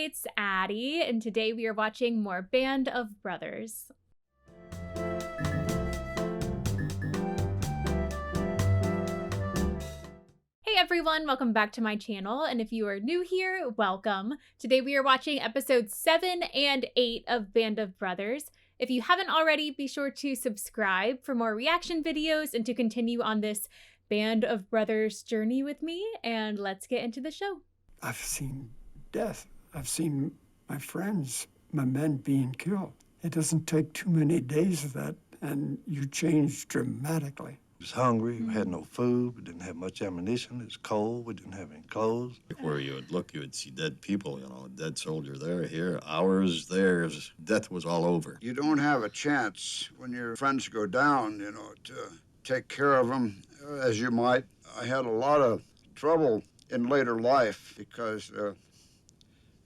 it's Addie, and today we are watching more Band of Brothers. Hey everyone, welcome back to my channel, and if you are new here, welcome. Today we are watching episodes 7 and 8 of Band of Brothers. If you haven't already, be sure to subscribe for more reaction videos and to continue on this Band of Brothers journey with me, and let's get into the show. I've seen death. I've seen my friends, my men being killed. It doesn't take too many days of that, and you change dramatically. We was hungry, we had no food, we didn't have much ammunition, it was cold, we didn't have any clothes. Where you would look, you would see dead people, you know, a dead soldier there, here, ours, theirs. Death was all over. You don't have a chance when your friends go down, you know, to take care of them as you might. I had a lot of trouble in later life because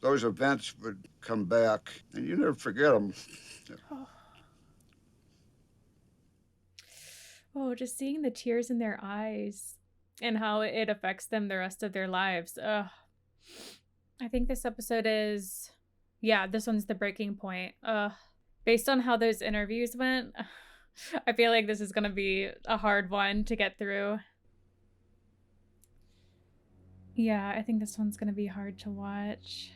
those events would come back, and you never forget them. Oh, just seeing the tears in their eyes and how it affects them the rest of their lives. Ugh. I think this episode is, yeah, this one's the breaking point. Based on how those interviews went, I feel like this is going to be a hard one to get through. Yeah, I think this one's going to be hard to watch.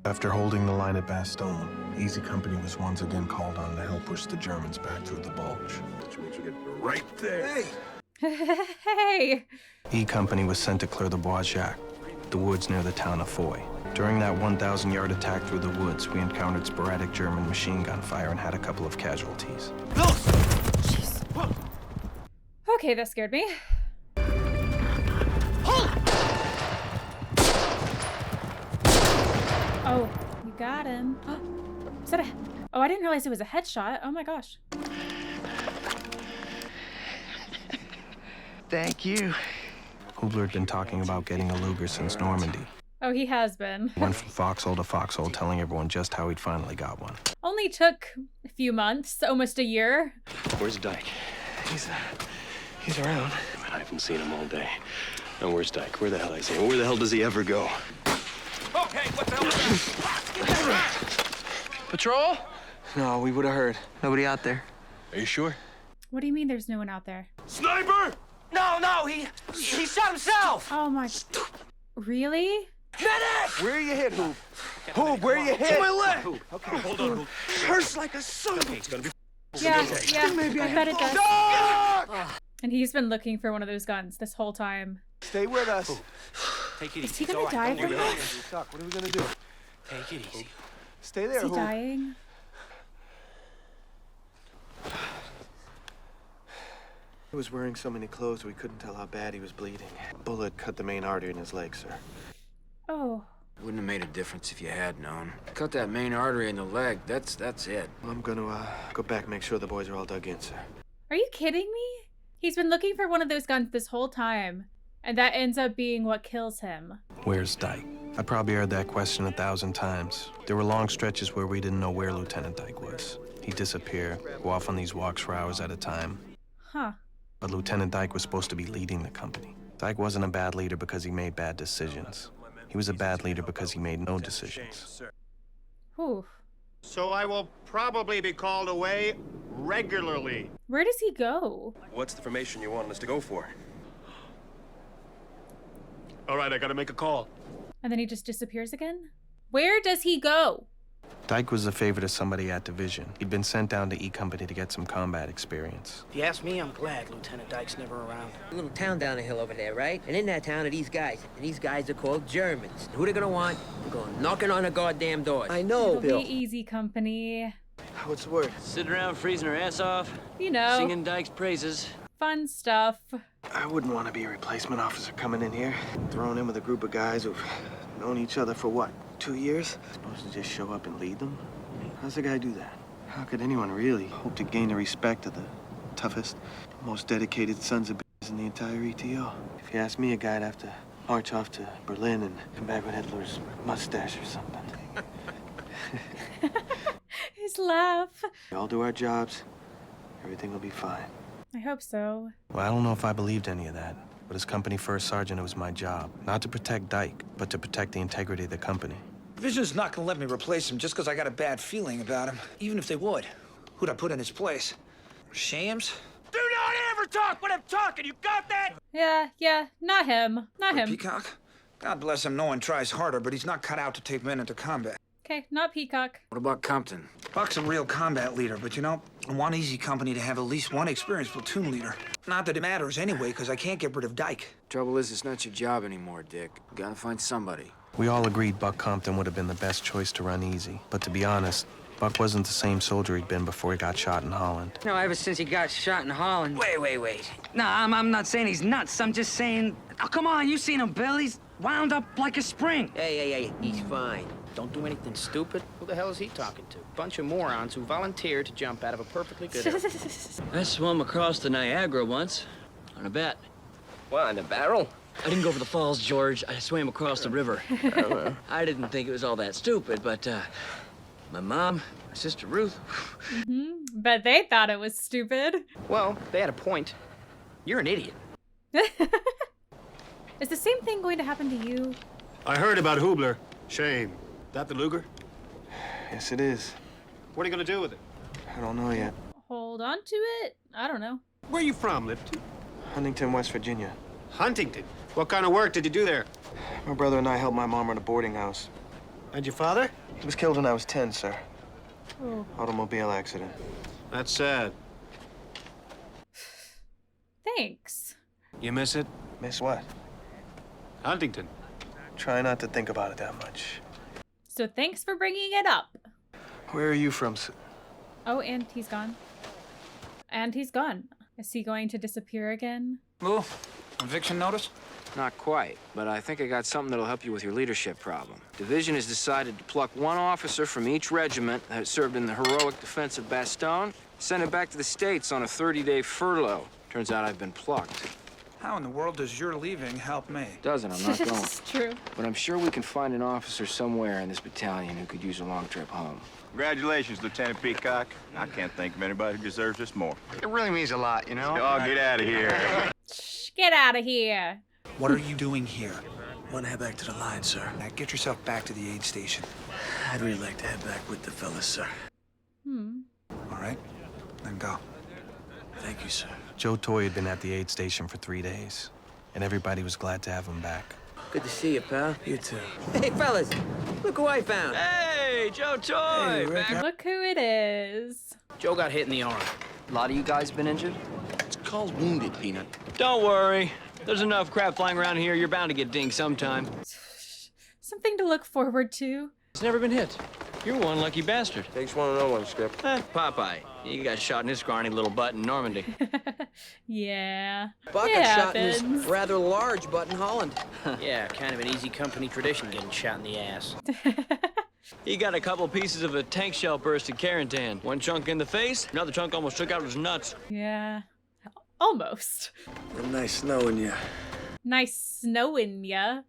After holding the line at Bastogne, Easy Company was once again called on to help push the Germans back through the bulge. Which means we get right there. Hey! Hey! E Company was sent to clear the Bois Jacques, the woods near the town of Foy. During that 1,000-yard attack through the woods, we encountered sporadic German machine gun fire and had a couple of casualties. Jeez. Okay, that scared me. Oh, you got him. Is that a... Oh, I didn't realize it was a headshot. Oh my gosh. Thank you. Hubler had been talking about getting a Luger since Normandy. Oh, he has been. Went from foxhole to foxhole, telling everyone just how he'd finally got one. Only took a few months, almost a year. Where's Dyke? He's around. I haven't seen him all day. Now, where's Dyke? Where the hell is he? Where the hell does he ever go? Okay, what the hell? Patrol? No, we would have heard. Nobody out there. Are you sure? What do you mean there's no one out there? Sniper! No, he shot himself! Oh my... Really? Medic! Where are you hit, Hoop? Hoop, where are you hit? To my leg! Okay, hold on, Hoop. Hurts like a son. Okay, it's gonna be... Yeah, I bet it does. No! And he's been looking for one of those guns this whole time. Stay with us. Take it easy. Is he gonna die from this? What are we gonna do? Take it easy. Stay there, Is he Hoop. dying? He was wearing so many clothes we couldn't tell how bad he was bleeding. A bullet cut the main artery in his leg, sir. Oh. Wouldn't have made a difference if you had known. Cut that main artery in the leg, that's it. I'm gonna go back and make sure the boys are all dug in, sir. Are you kidding me? He's been looking for one of those guns this whole time, and that ends up being what kills him. Where's Dyke? I probably heard that question 1,000 times. There were long stretches where we didn't know where Lieutenant Dyke was. He'd disappear, go off on these walks for hours at a time. Huh. But Lieutenant Dyke was supposed to be leading the company. Dyke wasn't a bad leader because he made bad decisions. He was a bad leader because he made no decisions. Whew. So I will probably be called away regularly. Where does he go? What's the formation you want us to go for? All right, I gotta make a call. And then he just disappears again? Where does he go? Dyke was a favorite of somebody at Division. He'd been sent down to E Company to get some combat experience. If you ask me, I'm glad Lieutenant Dyke's never around. A little town down the hill over there, right? And in that town are these guys. And these guys are called Germans. And who they're gonna want? They're going knocking on the goddamn doors. I know, It'll Bill. be Easy Company. What's the word? Sitting around freezing our ass off, You know, singing Dyke's praises. fun stuff. I wouldn't want to be a replacement officer coming in here, thrown in with a group of guys who've known each other for what, 2 years? Supposed to just show up and lead them? How's a guy do that? How could anyone really hope to gain the respect of the toughest, most dedicated sons of bitches in the entire ETO? If you ask me, a guy'd have to march off to Berlin and come back with Hitler's mustache or something. His laugh. We all do our jobs, everything will be fine. I hope so. Well, I don't know if I believed any of that, but as company first sergeant, it was my job, not to protect Dyke, but to protect the integrity of the company. Division's not gonna let me replace him just because I got a bad feeling about him. Even if they would, who'd I put in his place? Shams? Do not ever talk when I'm talking, you got that? Yeah, not him. Not him. Peacock? God bless him, no one tries harder, but he's not cut out to take men into combat. Okay, not Peacock. What about Compton? Buck's a real combat leader, but you know, I want Easy Company to have at least one experienced platoon leader. Not that it matters anyway, because I can't get rid of Dyke. Trouble is, it's not your job anymore, Dick. You gotta find somebody. We all agreed Buck Compton would have been the best choice to run Easy. But to be honest, Buck wasn't the same soldier he'd been before he got shot in Holland. No, ever since he got shot in Holland. Wait. No, I'm not saying he's nuts. I'm just saying... Oh, come on, you seen him, Bill. He's wound up like a spring. Hey, he's fine. Don't do anything stupid. Who the hell is he talking to? Bunch of morons who volunteered to jump out of a perfectly good airplane. I swam across the Niagara once, on a bet. What, in a barrel? I didn't go for the falls, George. I swam across the river. I didn't think it was all that stupid, but my mom, my sister Ruth... But they thought it was stupid. Well, they had a point. You're an idiot. Is the same thing going to happen to you? I heard about Hubler. Shame. That the Luger? Yes, it is. What are you gonna do with it? I don't know yet. Hold on to it? I don't know. Where are you from, Lipton? Huntington, West Virginia. Huntington? What kind of work did you do there? My brother and I helped my mom run a boarding house. And your father? He was killed when I was 10, sir. Oh. Automobile accident. That's sad. Thanks. You miss it? Miss what? Huntington. Try not to think about it that much. So thanks for bringing it up. Where are you from, sir? Oh, and he's gone. And he's gone. Is he going to disappear again? Lou, eviction notice? Not quite, but I think I got something that'll help you with your leadership problem. Division has decided to pluck one officer from each regiment that served in the heroic defense of Bastogne, send it back to the States on a 30-day furlough. Turns out I've been plucked. How in the world does your leaving help me? Doesn't, I'm not going. It's true. But I'm sure we can find an officer somewhere in this battalion who could use a long trip home. Congratulations, Lieutenant Peacock. I can't think of anybody who deserves this more. It really means a lot, you know? Oh, get out of here. Shh, get out of here. What are you doing here? Want to head back to the line, sir. Now get yourself back to the aid station. I'd really like to head back with the fellas, sir. All right, then go. Thank you, sir. Joe Toy had been at the aid station for 3 days, and everybody was glad to have him back. Good to see you, pal. You too. Hey, fellas, look who I found. Hey, Joe Toy! Look who it is. Joe got hit in the arm. A lot of you guys been injured? It's called wounded, Peanut. Don't worry. There's enough crap flying around here, you're bound to get dinged sometime. Something to look forward to. It's never been hit. You're one lucky bastard. Takes one to know one, Skip. Popeye. He got shot in his scrawny little butt in Normandy. Yeah. Buck It got shot in happens. his rather large butt in Holland. Yeah, kind of an easy company tradition getting shot in the ass. He got a couple pieces of a tank shell burst in Carentan. One chunk in the face, another chunk almost took out his nuts. Yeah. Almost. Nice knowing you. Nice snowing ya.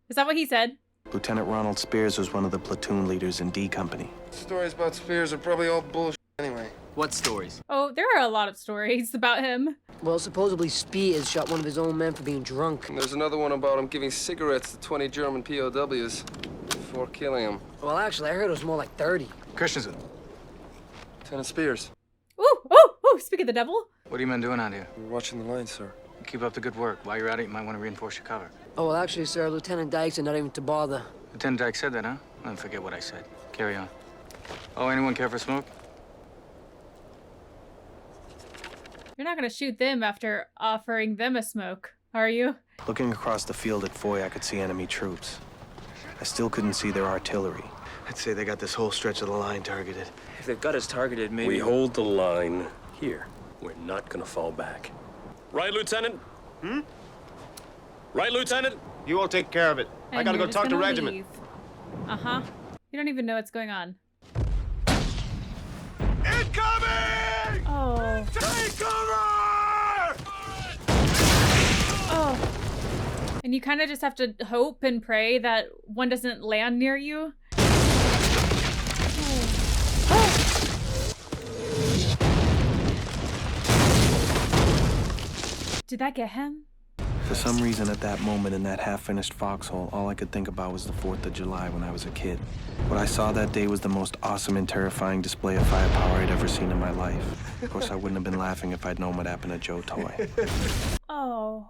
Is that what he said? Lieutenant Ronald Spears was one of the platoon leaders in D Company. Stories about Spears are probably all bullshit anyway. What stories? Oh, there are a lot of stories about him. Well, supposedly Spears shot one of his own men for being drunk. And there's another one about him giving cigarettes to 20 German POWs before killing them. Well, actually, I heard it was more like 30. Christensen. Lieutenant Spears. Ooh, speak of the devil. What are you men doing out here? We're watching the line, sir. Keep up the good work. While you're at it, you might want to reinforce your cover. Oh, well, actually, sir, Lieutenant Dykes are not even to bother. Lieutenant Dyke said that, huh? Don't forget what I said. Carry on. Oh, anyone care for smoke? You're not gonna shoot them after offering them a smoke, are you? Looking across the field at Foy, I could see enemy troops. I still couldn't see their artillery. I'd say they got this whole stretch of the line targeted. If they've got us targeted, maybe... We hold the line here. We're not gonna fall back. Right, Lieutenant? Right, Lieutenant? You all take care of it. I And gotta you're go just talk to gonna regiment. leave. Uh-huh. You don't even know what's going on. Incoming! Oh. Take cover! Oh. And you kind of just have to hope and pray that one doesn't land near you. Did that get him? For some reason, at that moment in that half-finished foxhole, all I could think about was the 4th of July when I was a kid. What I saw that day was the most awesome and terrifying display of firepower I'd ever seen in my life. Of course, I wouldn't have been laughing if I'd known what happened to Joe Toy. Oh.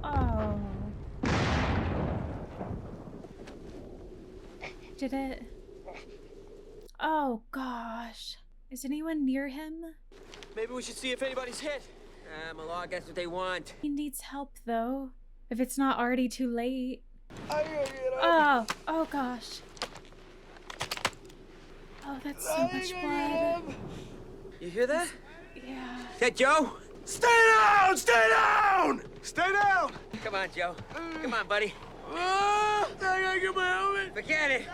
Oh. Did it? Oh, gosh. Is anyone near him? Maybe we should see if anybody's hit. Malak, that's what they want. He needs help, though. If it's not already too late. I gotta get up. Oh gosh. Oh, that's so much blood. You hear that? Yeah. Is that Joe? Stay down! Stay down! Stay down! Come on, Joe. Come on, buddy. I gotta get my helmet. Forget it.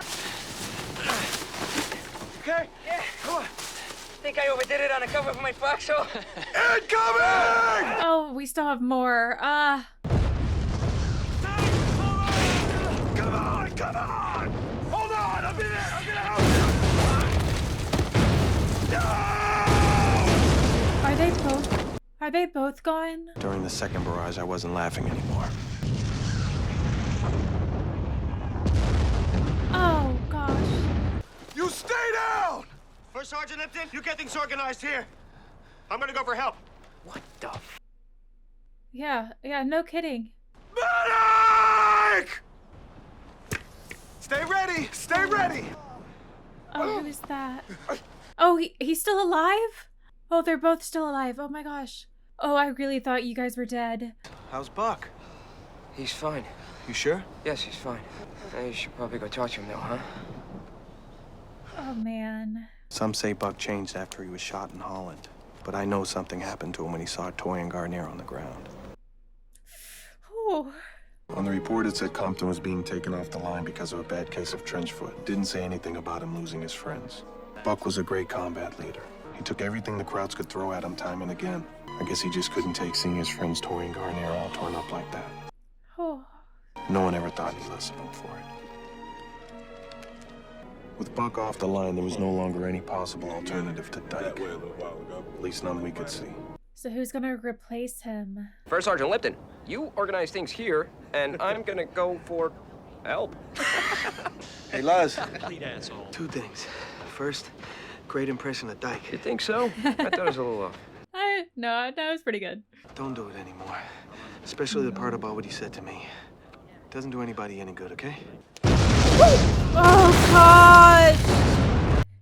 Okay? Yeah. Come on. Think I overdid it on the cover of my foxhole? Incoming! Oh, we still have more. Come on! Come on! Hold on! I'll be there! I'm gonna help you! No! Are they both gone? During the second barrage, I wasn't laughing anymore. Oh, gosh. You stay down! First Sergeant Lipton, you get things organized here. I'm gonna go for help. What the Yeah, no kidding. Medic! Stay ready! Stay ready! Oh, who is that? Oh, he's still alive? Oh, they're both still alive. Oh my gosh. Oh, I really thought you guys were dead. How's Buck? He's fine. You sure? Yes, he's fine. You should probably go talk to him now, huh? Oh, man. Some say Buck changed after he was shot in Holland, but I know something happened to him when he saw Toy and Garnier on the ground. Oh. On the report, it said Compton was being taken off the line because of a bad case of trench foot. Didn't say anything about him losing his friends. Buck was a great combat leader. He took everything the crowds could throw at him time and again. I guess he just couldn't take seeing his friends Toy and Garnier all torn up like that. Oh. No one ever thought he'd listen him for it. With Buck off the line, there was no longer any possible alternative to Dyke. At least none we could see. So who's gonna replace him? First Sergeant Lipton, you organize things here, and I'm gonna go for help. Hey, Luz. Complete asshole. Two things. First, great impression of Dyke. You think so? I thought it was a little off. No, it was pretty good. Don't do it anymore. Especially the part about what he said to me. Doesn't do anybody any good, okay? Oh, gosh!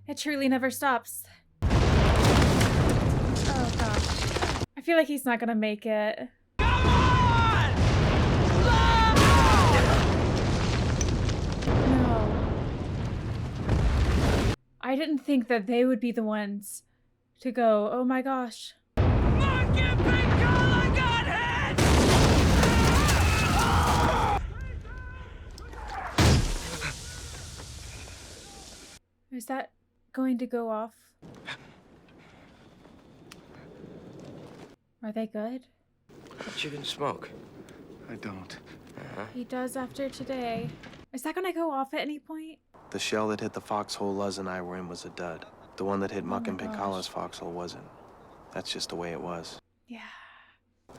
It truly never stops. Oh, gosh. I feel like he's not gonna make it. No. I didn't think that they would be the ones to go, oh my gosh. Is that going to go off? Are they good? But you can smoke. I don't. He does after today. Is that gonna go off at any point? The shell that hit the foxhole Luz and I were in was a dud. The one that hit Muck and Pinkala's foxhole wasn't. That's just the way it was. Yeah.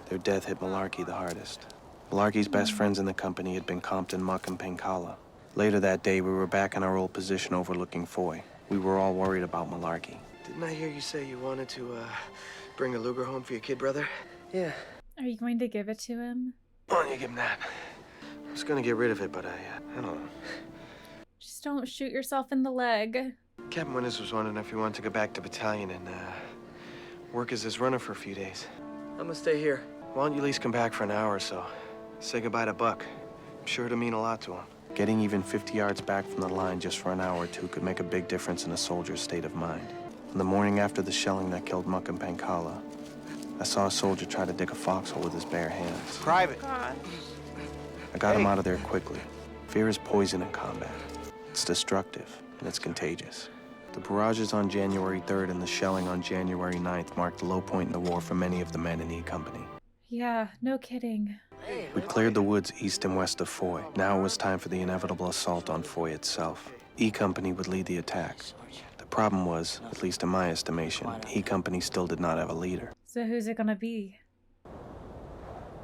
Their death hit Malarkey the hardest. Malarkey's best friends in the company had been Compton, Muck, and Pinkala. Later that day, we were back in our old position overlooking Foy. We were all worried about Malarkey. Didn't I hear you say you wanted to, bring a Luger home for your kid brother? Yeah. Are you going to give it to him? Why don't you give him that? I was gonna get rid of it, but I don't know. Just don't shoot yourself in the leg. Captain Winters was wondering if you wanted to go back to battalion and, work as his runner for a few days. I'm gonna stay here. Why don't you at least come back for an hour or so? Say goodbye to Buck. I'm sure it'll mean a lot to him. Getting even 50 yards back from the line just for an hour or two could make a big difference in a soldier's state of mind. On the morning after the shelling that killed Muck and Pinkala, I saw a soldier try to dig a foxhole with his bare hands. Private. I got him out of there quickly. Fear is poison in combat. It's destructive, and it's contagious. The barrages on January 3rd and the shelling on January 9th marked the low point in the war for many of the men in E Company. Yeah, no kidding. We'd cleared the woods east and west of Foy. Now it was time for the inevitable assault on Foy itself. E Company would lead the attack. The problem was, at least in my estimation, E Company still did not have a leader. So who's it gonna be?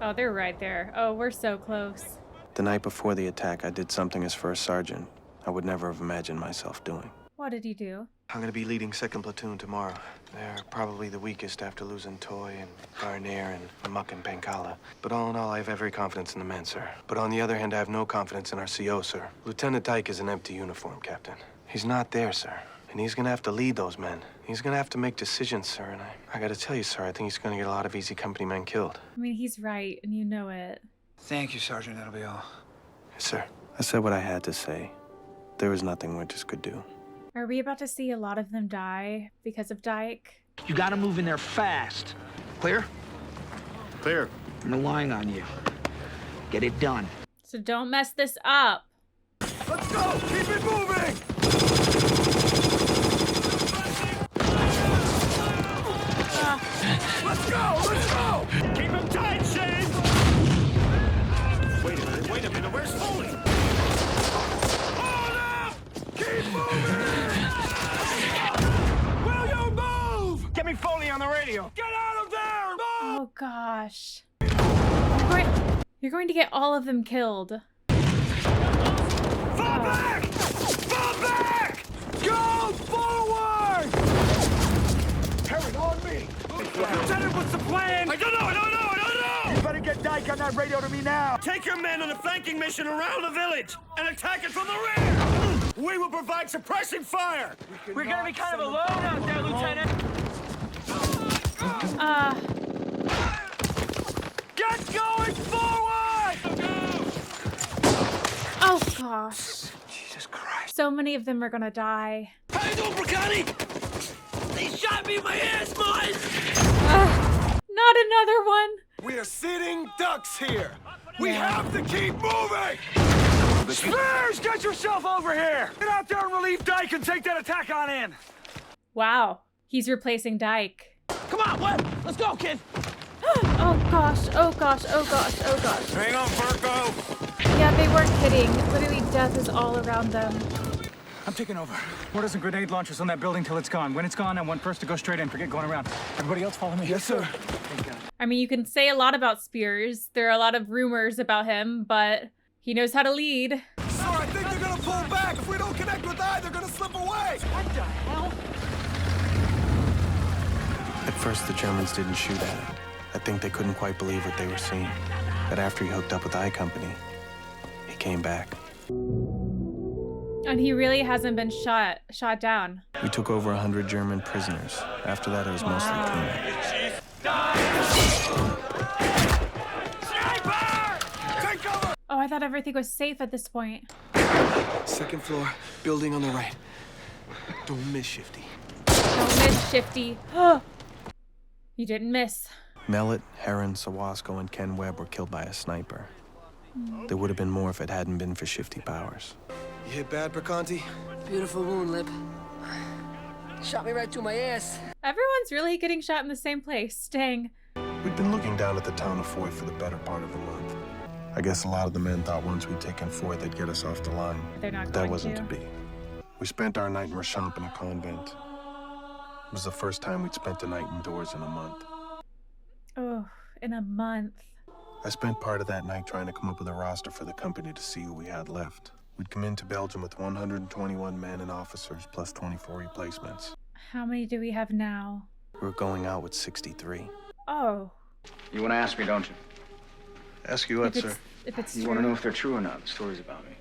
Oh, they're right there. Oh, we're so close. The night before the attack, I did something as first sergeant I would never have imagined myself doing. What did you do? I'm gonna be leading 2nd Platoon tomorrow. They're probably the weakest after losing Toy and Garnier and Muck and Pancala. But all in all, I have every confidence in the men, sir. But on the other hand, I have no confidence in our CO, sir. Lieutenant Dyke is an empty uniform, Captain. He's not there, sir. And he's gonna have to lead those men. He's gonna have to make decisions, sir. And I gotta tell you, sir, I think he's gonna get a lot of easy company men killed. I mean, he's right, and you know it. Thank you, Sergeant. That'll be all. Yes, sir. I said what I had to say. There was nothing Winters could do. Are we about to see a lot of them die because of Dyke? You gotta move in there fast. Clear? Clear. I'm relying on you. Get it done. So don't mess this up. Let's go! Keep it moving! Let's go! Let's go! Keep him tight, Shane! Wait a minute, where's Foley? Hold up! Keep moving! Will you move? Get me Foley on the radio! Get out of there! Move! Oh gosh. You're going to get all of them killed. Fall back! Fall back! Go forward! Harry, on me! Lieutenant, what's the plan? I don't know! You better get Dyke on that radio to me now. Take your men on a flanking mission around the village and attack it from the rear. We will provide suppressing fire. We're gonna be kind of alone out there, Lieutenant. Get going forward! Oh gosh. Jesus Christ. So many of them are gonna die. How you doing, Bracani? They shot me in my ass, boys! Not another one. We are sitting ducks here. We have to keep moving. Spears, get yourself over here. Get out there and relieve Dyke and take that attack on in. Wow. He's replacing Dyke. Come on, Webb. Let's go, kid. Oh gosh, oh gosh, oh gosh, oh gosh. Hang on, Virgo. Yeah, they weren't kidding. Literally death is all around them. I'm taking over. Orders and grenade launchers on that building till it's gone. When it's gone, I want first to go straight in. Forget going around. Everybody else follow me. Yes, sir. I mean, you can say a lot about Spears. There are a lot of rumors about him, but he knows how to lead. Sir, I think they're gonna pull back. If we don't connect with I, they're gonna slip away. What the hell? At first, the Germans didn't shoot at him. I think they couldn't quite believe what they were seeing. But after he hooked up with I Company, he came back. And he really hasn't been shot down. We took over 100 German prisoners. After that, it was mostly cleanup. Oh, I thought everything was safe at this point. 2nd floor, building on the right. Don't miss, Shifty. Don't miss, Shifty. Oh, you didn't miss. Mellett, Heron, Sawasco, and Ken Webb were killed by a sniper. There would have been more if it hadn't been for Shifty Powers. You hit bad, Bracanti? Beautiful wound, Lip. Shot me right through my ass. Everyone's really getting shot in the same place. Dang. We'd been looking down at the town of Foy for the better part of a month. I guess a lot of the men thought once we'd taken Foy, they'd get us off the line. They're not But going that wasn't to. to be. We spent our night in Shomph in a convent. It was the first time we'd spent a night indoors in a month. Oh, in a month. I spent part of that night trying to come up with a roster for the company to see who we had left. We'd come into Belgium with 121 men and officers, plus 24 replacements. How many do we have now? We were going out with 63. Oh. You want to ask me, don't you? Ask you what, If sir? it's You true. want to know if they're true or not, the stories about me.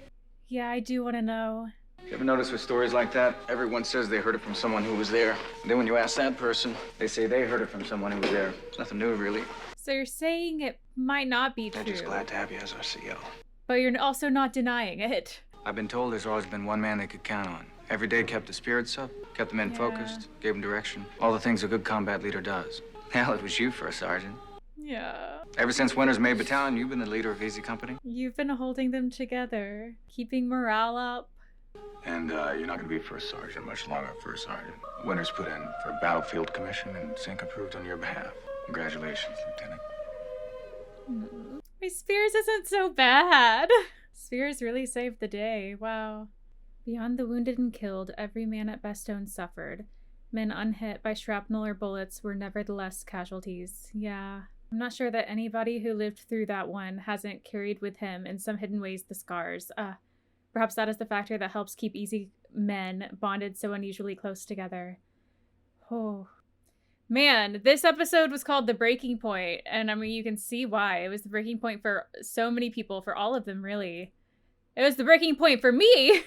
Yeah, I do want to know. You ever notice with stories like that, everyone says they heard it from someone who was there. And then when you ask that person, they say they heard it from someone who was there. It's nothing new, really. So you're saying it might not be I'm true, just glad to have you as our CO. but you're also not denying it. I've been told there's always been one man they could count on. Every day kept the spirits up, kept the men focused, gave them direction. All the things a good combat leader does. Hell, it was you for a sergeant. Yeah. Ever since Winters made battalion, you've been the leader of Easy Company. You've been holding them together, keeping morale up. And you're not going to be first sergeant much longer, first sergeant. Winters put in for a battlefield commission and Sink approved on your behalf. Congratulations, Lieutenant. My Spears isn't so bad. Spears really saved the day. Wow. Beyond the wounded and killed, every man at Bastogne suffered. Men unhit by shrapnel or bullets were nevertheless casualties. Yeah. I'm not sure that anybody who lived through that one hasn't carried with him in some hidden ways the scars. Perhaps that is the factor that helps keep easy men bonded so unusually close together. Oh. Man, this episode was called The Breaking Point, and I mean, you can see why. It was the breaking point for so many people, for all of them, really. It was the breaking point for me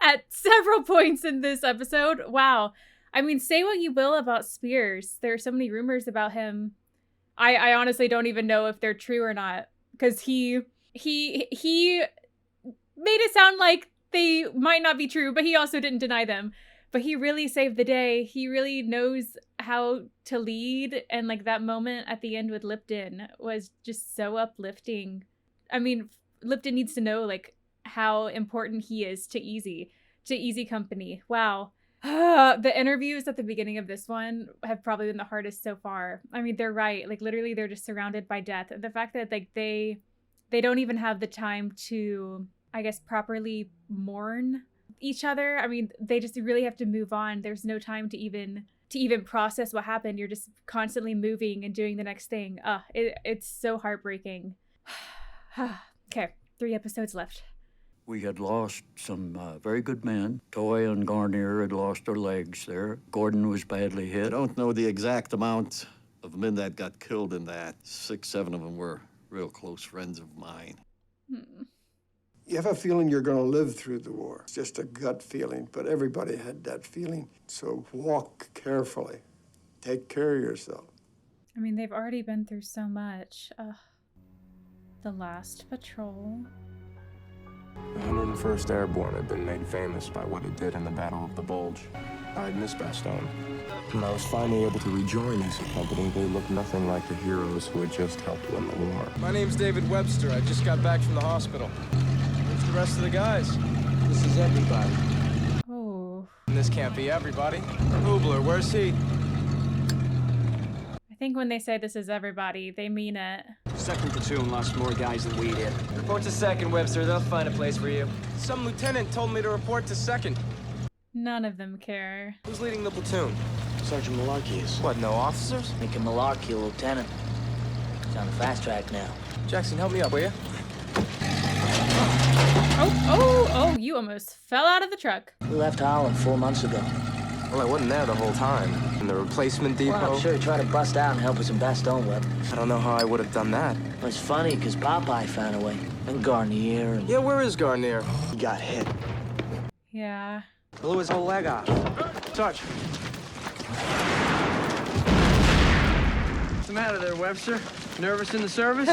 at several points in this episode. Wow. I mean, say what you will about Spears. There are so many rumors about him. I honestly don't even know if they're true or not, because he made it sound like they might not be true, but he also didn't deny them. But he really saved the day. He really knows how to lead. And like that moment at the end with Lipton was just so uplifting. I mean, Lipton needs to know like how important he is to Easy Company. Wow. The interviews at the beginning of this one have probably been the hardest so far. I mean, they're right. Like literally they're just surrounded by death. And the fact that like they don't even have the time to, I guess, properly mourn each other. I mean, they just really have to move on. There's no time to even process what happened. You're just constantly moving and doing the next thing. It's so heartbreaking. Okay, 3 episodes left. We had lost some very good men. Toy and Garnier had lost their legs there. Gordon was badly hit. I don't know the exact amount of men that got killed in that. 6, 7 of them were real close friends of mine. You have a feeling you're going to live through the war. It's just a gut feeling, but everybody had that feeling. So walk carefully. Take care of yourself. I mean, they've already been through so much. The last patrol. The 101st Airborne had been made famous by what it did in the Battle of the Bulge. I'd missed Bastogne. When I was finally able to rejoin Mesa Company, they looked nothing like the heroes who had just helped win the war. My name's David Webster. I just got back from the hospital. Where's the rest of the guys? This is everybody. Oh. And this can't be everybody. Hubler, where's he? I think when they say this is everybody, they mean it. Second platoon lost more guys than we did. Report to second, Webster. They'll find a place for you. Some lieutenant told me to report to second. None of them care. Who's leading the platoon? Sergeant Malarkey is. What, no officers? Making Malarkey a lieutenant. He's on the fast track now. Jackson, help me up, will you? Oh, you almost fell out of the truck. We left Holland 4 months ago. Well, I wasn't there the whole time. In the replacement depot? Well, I'm sure he tried to bust out and help us in Bastogne, Web. I don't know how I would have done that. Well, it's funny, because Popeye found a way. And Garnier and... Yeah, where is Garnier? He got hit. Yeah. Blew his whole leg off. Sarge. What's the matter there, Webster? Nervous in the service?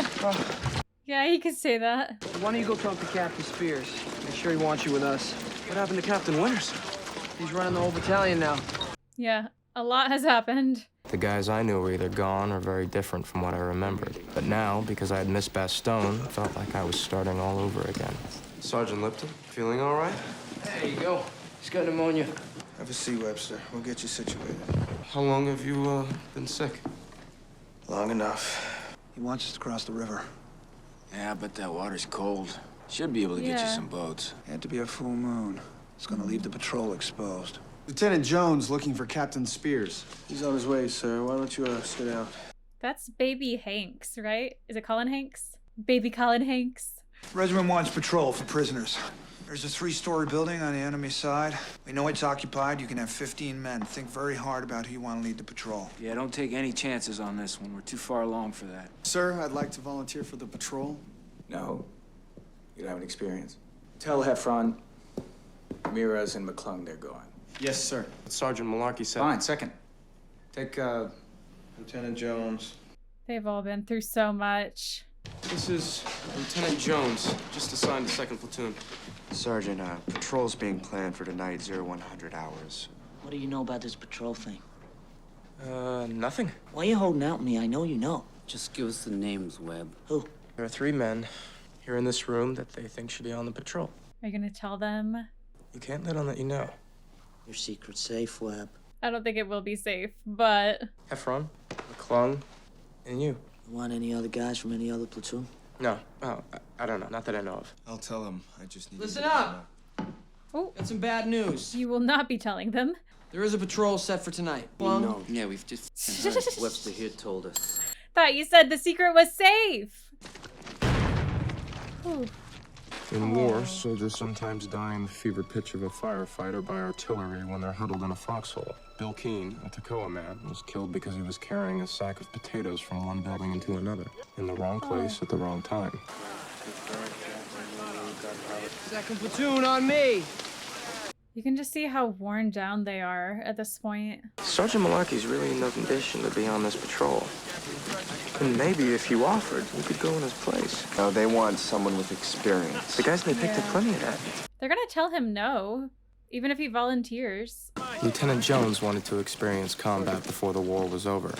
Yeah, he could say that. Why don't you go talk to Captain Spears? Make sure he wants you with us. What happened to Captain Winters? He's running the whole battalion now. Yeah, a lot has happened. The guys I knew were either gone or very different from what I remembered. But now, because I had missed Bastogne, it felt like I was starting all over again. Sergeant Lipton, feeling all right? There you go. He's got pneumonia. Have a seat, Webster. We'll get you situated. How long have you been sick? Long enough. He wants us to cross the river. Yeah, but that water's cold. Should be able to get you some boats. Had to be a full moon. It's gonna leave the patrol exposed. Lieutenant Jones looking for Captain Spears. He's on his way, sir. Why don't you sit down? That's Baby Hanks, right? Is it Colin Hanks? Baby Colin Hanks. Regiment wants patrol for prisoners. There's a 3-story building on the enemy side. We know it's occupied. You can have 15 men. Think very hard about who you want to lead the patrol. Yeah, don't take any chances on this one. We're too far along for that. Sir, I'd like to volunteer for the patrol. No. You don't have any experience. Tell Heffron, Miraz, and McClung they're going. Yes, sir. Sergeant Malarkey said. Fine, second. Take, Lieutenant Jones. They've all been through so much. This is Lieutenant Jones, just assigned to second platoon. Sergeant, patrol's being planned for tonight, 0100 hours. What do you know about this patrol thing? Nothing. Why are you holding out on me? I know you know. Just give us the names, Webb. Who? There are 3 men here in this room that they think should be on the patrol. Are you gonna tell them? You can't let on that you know. Your secret's safe, Webb. I don't think it will be safe, but... Heffron, McClung, and you. You want any other guys from any other platoon? No. Oh, I don't know. Not that I know of. I'll tell him. I just need Listen up! Oh. Got some bad news. You will not be telling them. There is a patrol set for tonight. No. Yeah, we've just... Webster here told us. Thought you said the secret was safe. Whew. In war, soldiers sometimes die in the fever pitch of a firefighter by artillery when they're huddled in a foxhole. Bill Keene, a Toccoa man, was killed because he was carrying a sack of potatoes from one building into another, in the wrong place at the wrong time. Second platoon on me. You can just see how worn down they are at this point. Sergeant Malarkey's really in no condition to be on this patrol. And maybe if you offered, you could go in his place. No, they want someone with experience. The guys they picked up plenty of that. They're gonna tell him no, even if he volunteers. Lieutenant Jones wanted to experience combat before the war was over.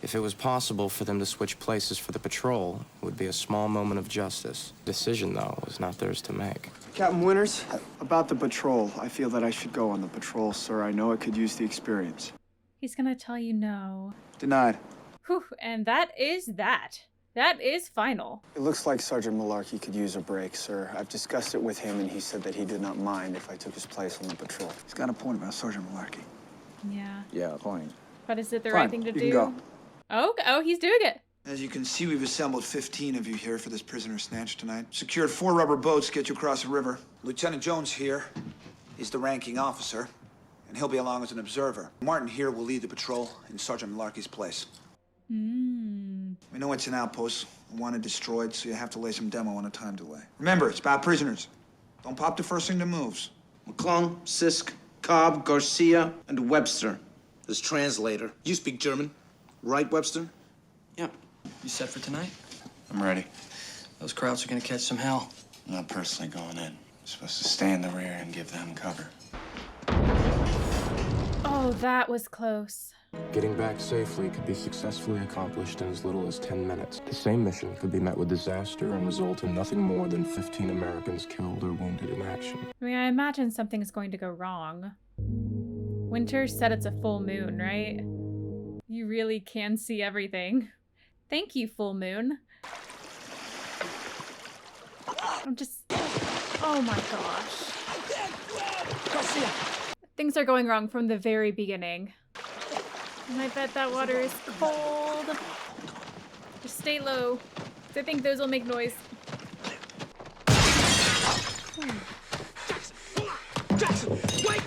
If it was possible for them to switch places for the patrol, it would be a small moment of justice. Decision, though, was not theirs to make. Captain Winters, about the patrol. I feel that I should go on the patrol, sir. I know it could use the experience. He's gonna tell you no. Denied. Whew, and that is that. That is final. It looks like Sergeant Malarkey could use a break, sir. I've discussed it with him, and he said that he did not mind if I took his place on the patrol. He's got a point about Sergeant Malarkey. Yeah. Yeah, point. But is it the Fine, right thing to you do? can go. Oh, he's doing it. As you can see, we've assembled 15 of you here for this prisoner snatch tonight. Secured 4 rubber boats to get you across the river. Lieutenant Jones here is the ranking officer, and he'll be along as an observer. Martin here will lead the patrol in Sergeant Malarkey's place. We know it's an outpost, wanted destroyed, so you have to lay some demo on a time delay. Remember, it's about prisoners. Don't pop the first thing that moves. McClung, Sisk, Cobb, Garcia, and Webster. This translator. You speak German, right, Webster? Yep. You set for tonight? I'm ready. Those Krauts are gonna catch some hell. I'm not personally going in. I'm supposed to stay in the rear and give them cover. Oh, that was close. Getting back safely could be successfully accomplished in as little as 10 minutes. The same mission could be met with disaster and result in nothing more than 15 Americans killed or wounded in action. I mean, I imagine something's going to go wrong. Winter said it's a full moon, right? You really can see everything. Thank you, full moon. I'm just... Oh my gosh. Things are going wrong from the very beginning. And I bet that water is cold. Just stay low. I think those will make noise. Jackson, wait!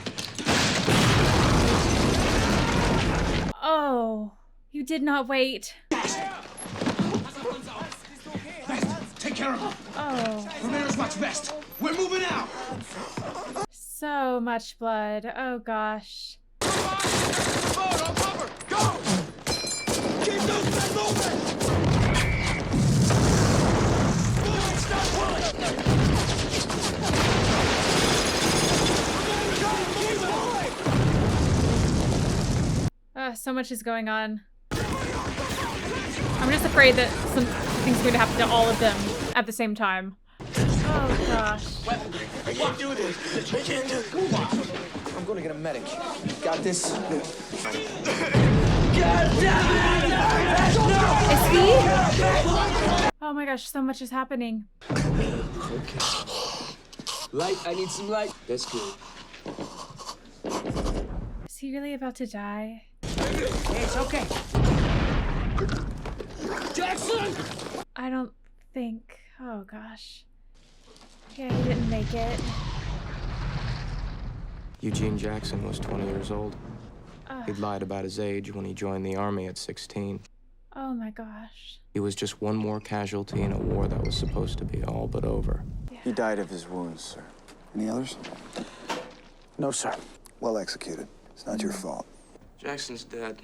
Oh, you did not wait. Take care of him. Oh. Ramirez, watch best. We're moving out. So much blood. Oh gosh. So much is going on. I'm just afraid that something's going to happen to all of them at the same time. Oh gosh. I can't do this. I can't do it. I'm going to get a medic. Got this? Is he? Oh my gosh, so much is happening. Okay. Light, I need some light. That's good. Is he really about to die? Hey, it's okay. Jackson! I don't think. Oh gosh. Yeah, he didn't make it. Eugene Jackson was 20 years old. Ugh. He'd lied about his age when he joined the Army at 16. Oh my gosh. He was just one more casualty in a war that was supposed to be all but over. Yeah. He died of his wounds, sir. Any others? No, sir. Well executed. It's not your fault. Jackson's dead.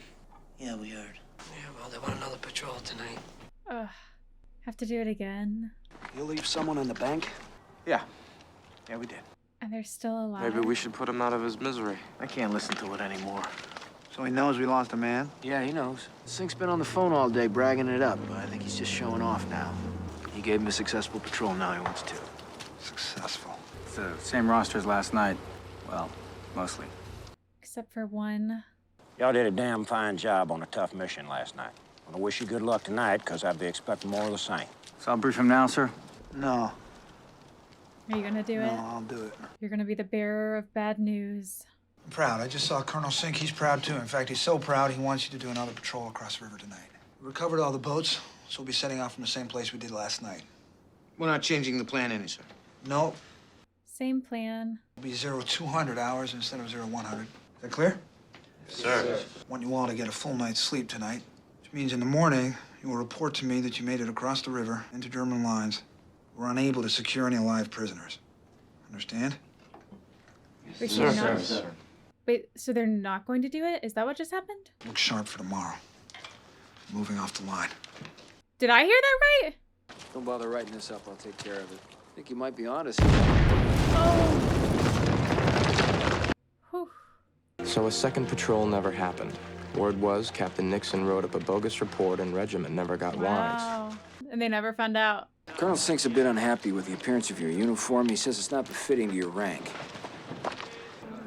Yeah, we heard. Yeah, well, they want another patrol tonight. Ugh. Have to do it again. You leave someone in the bank? Yeah, we did. And they're still alive. Maybe we should put him out of his misery. I can't listen to it anymore. So he knows we lost a man? Yeah, he knows. Sink's been on the phone all day bragging it up, but I think he's just showing off now. He gave him a successful patrol, now he wants two. Successful. It's the same roster as last night. Well, mostly. Except for one. Y'all did a damn fine job on a tough mission last night. I wish you good luck tonight, because I'd be expecting more of the same. So I'll brief him now, sir? No. Are you gonna do it? No, I'll do it. You're gonna be the bearer of bad news. I'm proud. I just saw Colonel Sink. He's proud, too. In fact, he's so proud he wants you to do another patrol across the river tonight. We recovered all the boats, so we'll be setting off from the same place we did last night. We're not changing the plan any, sir. No. Same plan. It'll be 0200 hours instead of 0100. Is that clear? Yes, sir. I want you all to get a full night's sleep tonight, which means in the morning, you will report to me that you made it across the river into German lines. We're unable to secure any live prisoners. Understand? Wait, sir. Wait, so they're not going to do it? Is that what just happened? Look sharp for tomorrow. Moving off the line. Did I hear that right? Don't bother writing this up. I'll take care of it. I think you might be honest. So a second patrol never happened. Word was Captain Nixon wrote up a bogus report and regiment never got wise. Wow. And they never found out. Colonel Sink's a bit unhappy with the appearance of your uniform. He says it's not befitting to your rank.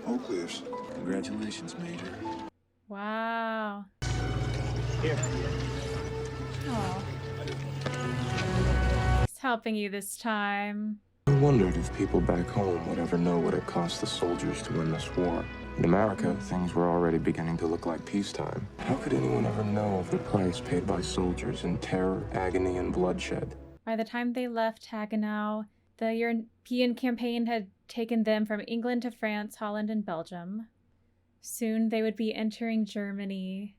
All clears. Congratulations, Major. Wow. Here. Oh. He's helping you this time. I wondered if people back home would ever know what it cost the soldiers to win this war. In America, things were already beginning to look like peacetime. How could anyone ever know of the price paid by soldiers in terror, agony, and bloodshed? By the time they left Hagenau, the European campaign had taken them from England to France, Holland, and Belgium. Soon they would be entering Germany.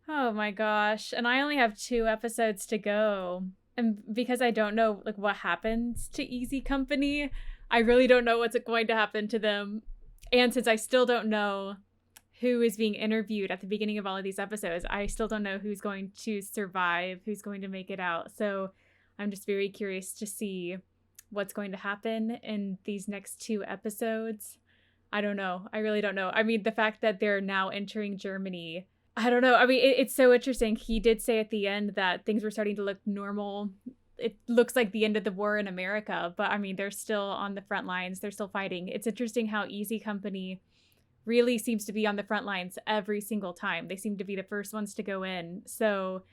Oh my gosh, and I only have 2 episodes to go. And because I don't know what happens to Easy Company, I really don't know what's going to happen to them. And since I still don't know who is being interviewed at the beginning of all of these episodes, I still don't know who's going to survive, who's going to make it out. So I'm just very curious to see what's going to happen in these next 2 episodes. I don't know. I really don't know. I mean, the fact that they're now entering Germany, I don't know. I mean, it's so interesting. He did say at the end that things were starting to look normal. It looks like the end of the war in America, but I mean, they're still on the front lines. They're still fighting. It's interesting how Easy Company really seems to be on the front lines every single time. They seem to be the first ones to go in. So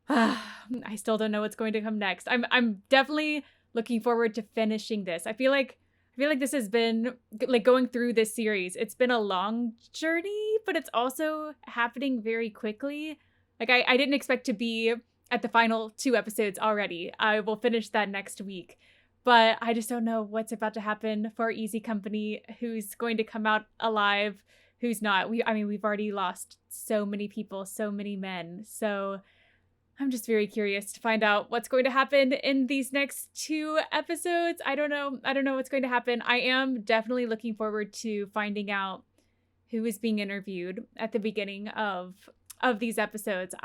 I still don't know what's going to come next. I'm definitely looking forward to finishing this. I feel like this has been going through this series. It's been a long journey, but it's also happening very quickly. I didn't expect to be at the final 2 episodes already. I will finish that next week. But I just don't know what's about to happen for Easy Company, who's going to come out alive, who's not. We've already lost so many people, so many men. So I'm just very curious to find out what's going to happen in these next 2 episodes. I don't know what's going to happen. I am definitely looking forward to finding out who is being interviewed at the beginning of these episodes.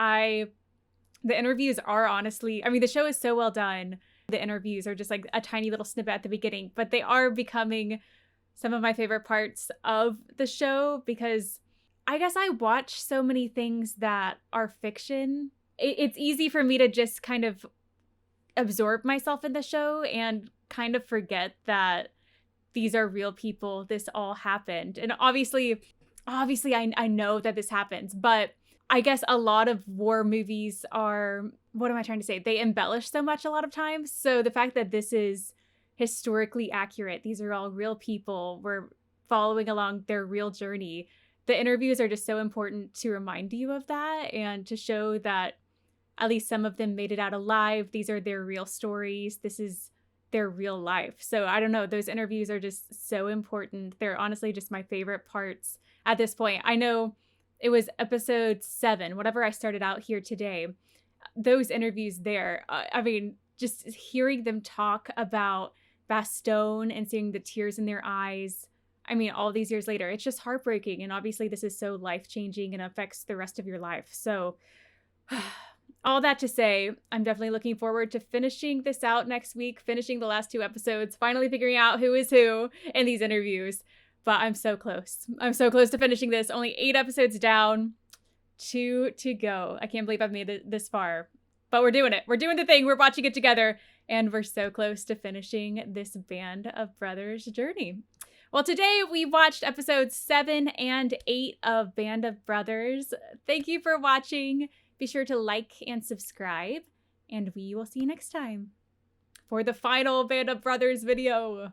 The interviews are honestly, the show is so well done. The interviews are just like a tiny little snippet at the beginning, but they are becoming some of my favorite parts of the show because I guess I watch so many things that are fiction. It's easy for me to just kind of absorb myself in the show and kind of forget that these are real people. This all happened. And obviously I know that this happens, but I guess a lot of war movies are, what am I trying to say? They embellish so much a lot of times. So the fact that this is historically accurate, these are all real people, we're following along their real journey. The interviews are just so important to remind you of that and to show that at least some of them made it out alive. These are their real stories. This is their real life. So I don't know, those interviews are just so important. They're honestly just my favorite parts at this point. I know it was episode 7, whatever I started out here today. Those interviews there, just hearing them talk about Bastogne and seeing the tears in their eyes. All these years later, it's just heartbreaking. And obviously this is so life-changing and affects the rest of your life. So all that to say, I'm definitely looking forward to finishing this out next week, finishing the last 2 episodes, finally figuring out who is who in these interviews. But I'm so close. I'm so close to finishing this. Only 8 episodes down, 2 to go. I can't believe I've made it this far. But we're doing it. We're doing the thing. We're watching it together. And we're so close to finishing this Band of Brothers journey. Well, today we watched episodes 7 and 8 of Band of Brothers. Thank you for watching. Be sure to like and subscribe. And we will see you next time for the final Band of Brothers video.